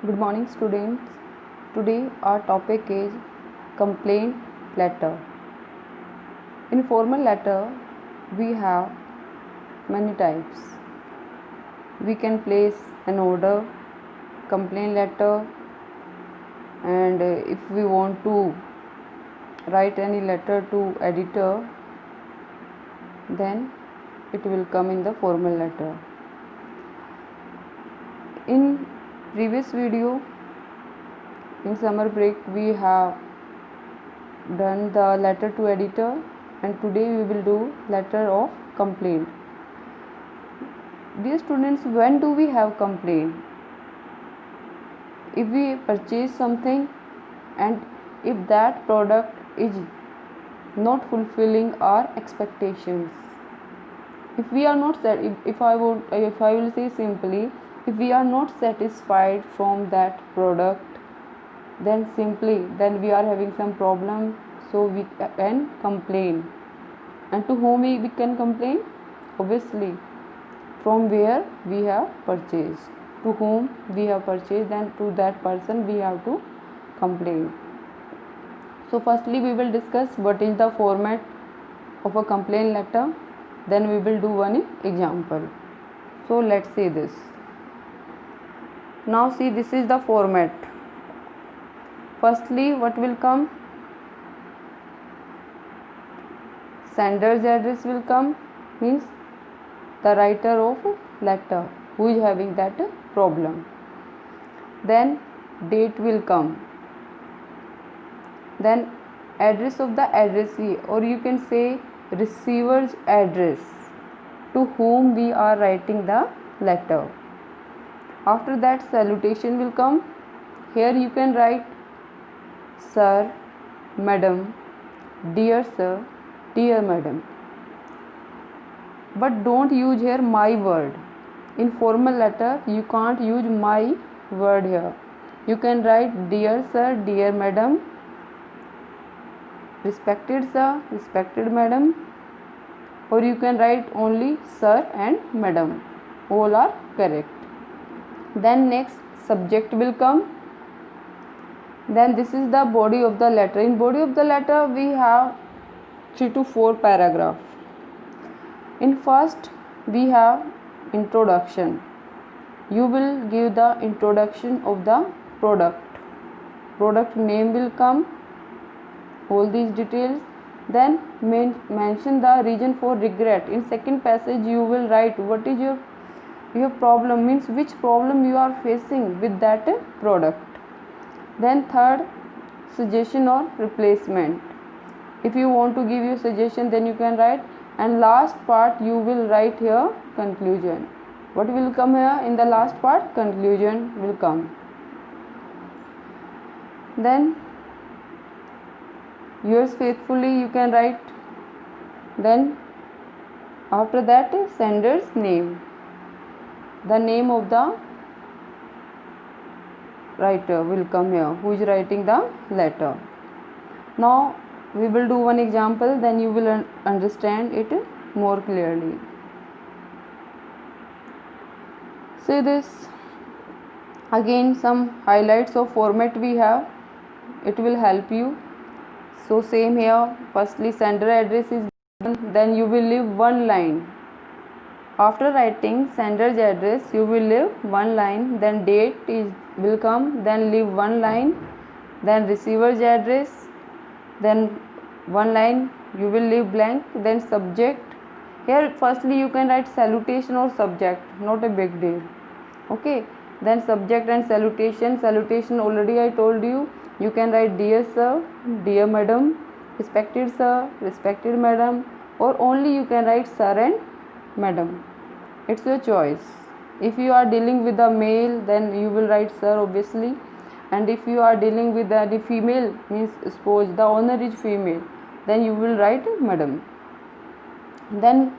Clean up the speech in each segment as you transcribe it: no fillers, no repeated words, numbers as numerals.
Good morning, students. Today our topic is complaint letter. In formal letter, we have many types. We can place an order, complaint letter, and if we want to write any letter to editor, then it will come in the formal letter. In previous video, in summer break, we have done the letter to editor, and today we will do letter of complaint. Dear students, when do we have complaint? If we purchase something and if that product is not fulfilling our expectations, if we are not if I will say simply, if we are not satisfied from that product, then we are having some problem, so we can complain. And to whom we can complain? Obviously from where we have purchased, to whom we have purchased, and to that person we have to complain. So firstly we will discuss what is the format of a complaint letter, then we will do one example. So let's see this. Now see, this is the format. Firstly, what will come? Sender's address will come, means the writer of letter who is having that problem. Then date will come. Then address of the addressee, or you can say receiver's address, to whom we are writing the letter. After that, salutation will come. Here you can write sir, madam, dear sir, dear madam. But don't use here my word. In formal letter, you can't use my word here. You can write dear sir, dear madam, respected sir, respected madam, or you can write only sir and madam. All are correct. Then next, subject will come. Then this is the body of the letter. In body of the letter, we have 3 to 4 paragraphs. In first, we have introduction. You will give the introduction of the product. Product name will come, all these details. Then mention the reason for regret. In second passage, you will write what is your problem, means which problem you are facing with that product. Then third, suggestion or replacement. If you want to give you suggestion, then you can write. And last part, you will write here conclusion. What will come here in the last part? Conclusion will come. Then yours faithfully you can write. Then after that, sender's name, the name of the writer will come here, who is writing the letter. Now we will do one example, then you will understand it more clearly. See this. Again, some highlights of format we have. It will help you. So same here. Firstly, sender address is given, then you will leave one line. After writing sender's address, you will leave one line. Then date will come, then leave one line. Then receiver's address, then one line, you will leave blank. Then subject. Here firstly you can write salutation or subject, not a big deal. Okay. Then subject and salutation. Salutation already I told you. You can write dear sir, dear madam, respected sir, respected madam, or only you can write sir and madam. It's your choice. If you are dealing with a male, then you will write sir obviously. And if you are dealing with the female, means suppose the owner is female, then you will write madam. Then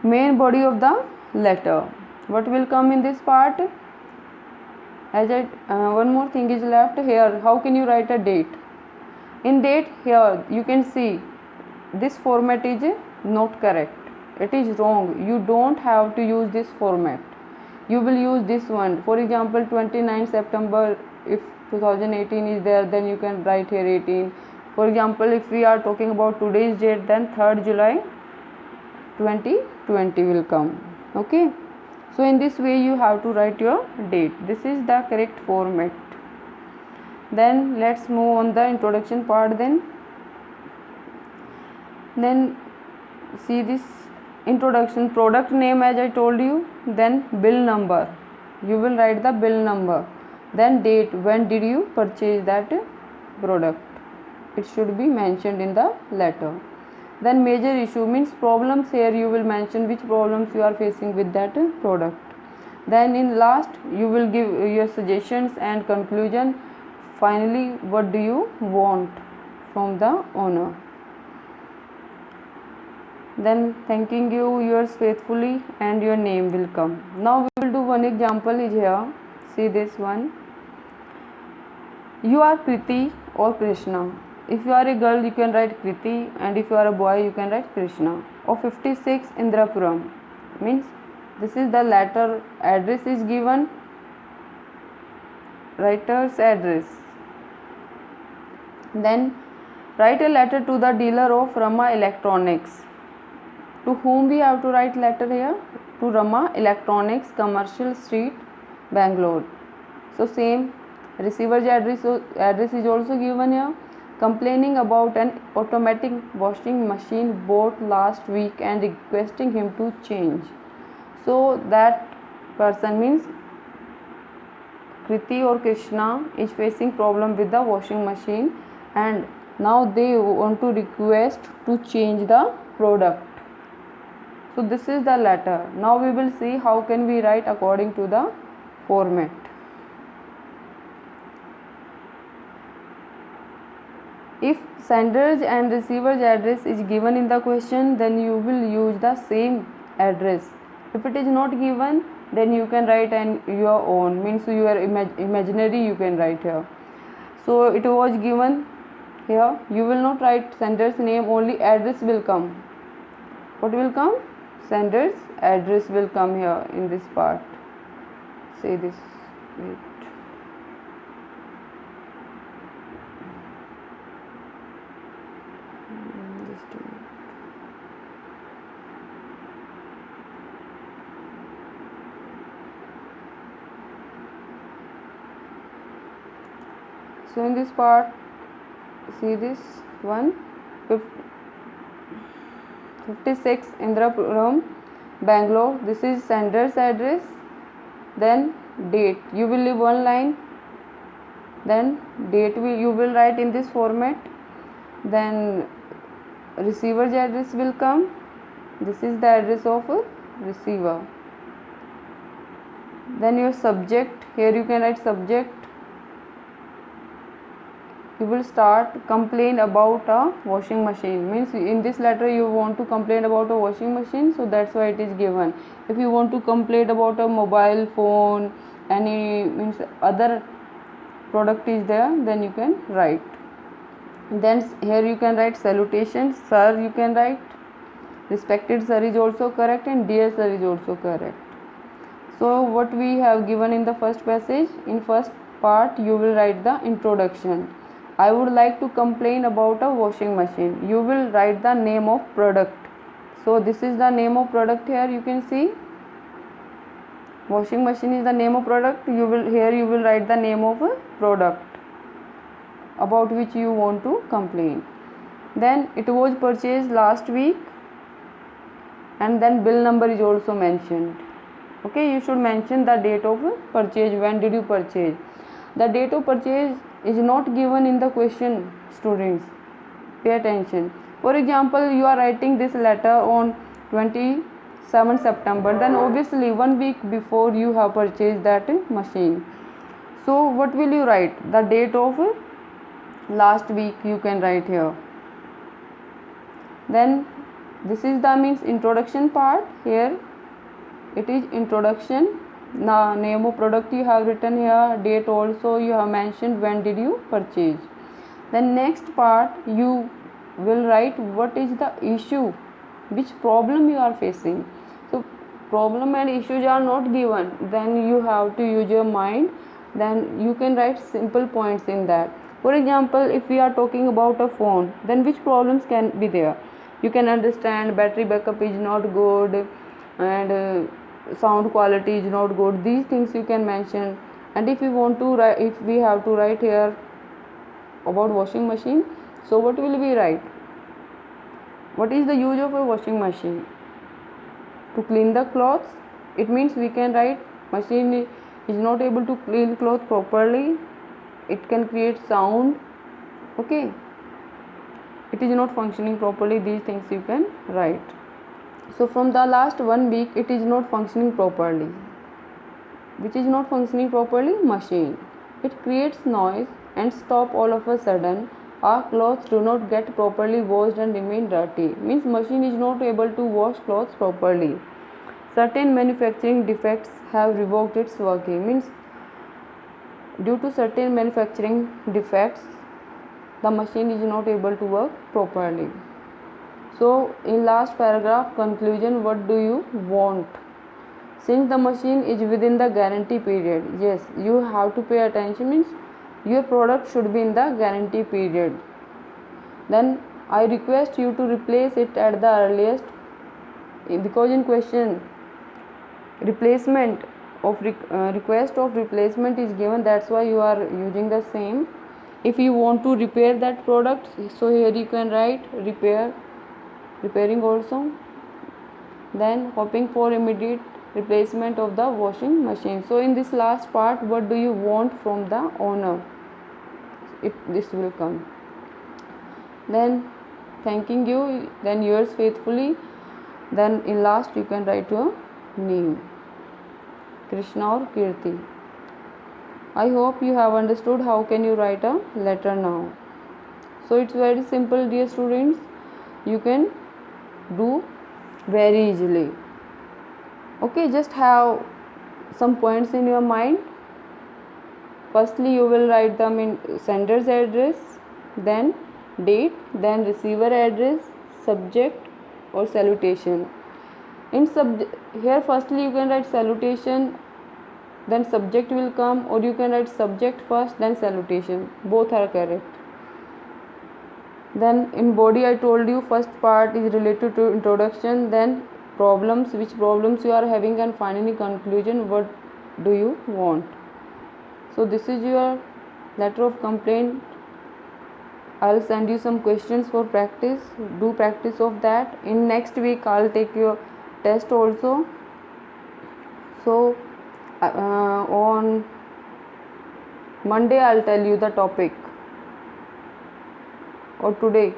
main body of the letter. What will come in this part? As one more thing is left here. How can you write a date? In date, here you can see this format is not correct. It is wrong. You don't have to use this format. you will use this one. For example, 29 September, if 2018 is there, then you can write here 18. For example, if we are talking about today's date, then 3rd July 2020 will come. Okay, so in this way you have to write your date. This is the correct format. Then let's move on the introduction part. Then see this introduction, product name as I told you, then bill number, you will write the bill number, then date, when did you purchase that product, it should be mentioned in the letter. Then major issue means problems, here you will mention which problems you are facing with that product. Then in last you will give your suggestions and conclusion. Finally, what do you want from the owner? Then thanking you, yours faithfully, and your name will come. Now we will do one example is here. See this one. You are Kriti or Krishna. If you are a girl, you can write Kriti, and if you are a boy, you can write Krishna. Of 56 Indrapuram, means this is the letter, address is given, writer's address. Then write a letter to the dealer of Rama Electronics. To whom we have to write letter here? To Rama Electronics, Commercial Street, Bangalore. So same, receiver's address is also given here. Complaining about an automatic washing machine bought last week and requesting him to change. So that person means Kriti or Krishna is facing problem with the washing machine, and now they want to request to change the product. So this is the letter. Now we will see how can we write according to the format. If sender's and receiver's address is given in the question, then you will use the same address. If it is not given, then you can write your own, means your imaginary you can write here. So it was given here, you will not write sender's name, only address will come. What will come? Sender's address will come here in this part. Say this. Wait. Just a minute. So in this part, see this one, 56 Indrapuram, Bangalore. This is sender's address. Then date, you will leave one line. Then date you will write in this format. Then receiver's address will come. This is the address of a receiver. Then your subject, here you can write subject. You will start complain about a washing machine, means in this letter you want to complain about a washing machine, so that's why it is given. If you want to complain about a mobile phone, any means other product is there, then you can write. Then here you can write salutations, sir you can write, respected sir is also correct, and dear sir is also correct. So what we have given in the first passage, in first part you will write the introduction. I would like to complain about a washing machine. You will write the name of product. So this is the name of product here, you can see. Washing machine is the name of product. You will write the name of a product about which you want to complain. Then it was purchased last week, and then bill number is also mentioned. Okay, you should mention the date of purchase, when did you purchase. The date of purchase is not given in the question, students. Pay attention. For example, you are writing this letter on 27 September, then obviously 1 week before you have purchased that machine. So what will you write? The date of last week you can write here. Then this is the means introduction part. Here it is introduction. Now name of product you have written here, date also you have mentioned, when did you purchase. Then next part you will write what is the issue, which problem you are facing. So problem and issues are not given, then you have to use your mind, then you can write simple points in that. For example, if we are talking about a phone, then which problems can be there? You can understand battery backup is not good, and sound quality is not good. These things you can mention. And if you want to write, if we have to write here about washing machine, so what will we write? What is the use of a washing machine? To clean the clothes. It means we can write machine is not able to clean clothes properly, it can create sound, okay, it is not functioning properly. These things you can write. So from the last 1 week it is not functioning properly. Which is not functioning properly? Machine. It creates noise and stop all of a sudden. Our clothes do not get properly washed and remain dirty. Means machine is not able to wash clothes properly. Certain manufacturing defects have revoked its working. Means due to certain manufacturing defects, the machine is not able to work properly. So in last paragraph conclusion, what do you want? Since the machine is within the guarantee period, yes, you have to pay attention. Means your product should be in the guarantee period. Then I request you to replace it at the earliest, because in question replacement of request of replacement is given, that's why you are using the same. If you want to repair that product, so here you can write repairing also. Then hoping for immediate replacement of the washing machine. So in this last part, what do you want from the owner? This will come. Then thanking you, then yours faithfully. Then in last you can write your name, Krishna or Kirti. I hope you have understood how can you write a letter now. So it's very simple, dear students. You can do very easily. Okay, just have some points in your mind. Firstly, you will write them in sender's address, then date, then receiver address, subject or salutation. In here firstly you can write salutation, then subject will come, or you can write subject first then salutation. Both are correct. Then in body I told you first part is related to introduction, then problems, which problems you are having, and finally conclusion, what do you want. So this is your letter of complaint. I'll send you some questions for practice. Do practice of that. In next week I'll take your test also. So on Monday I'll tell you the topic, or today.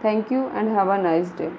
Thank you and have a nice day.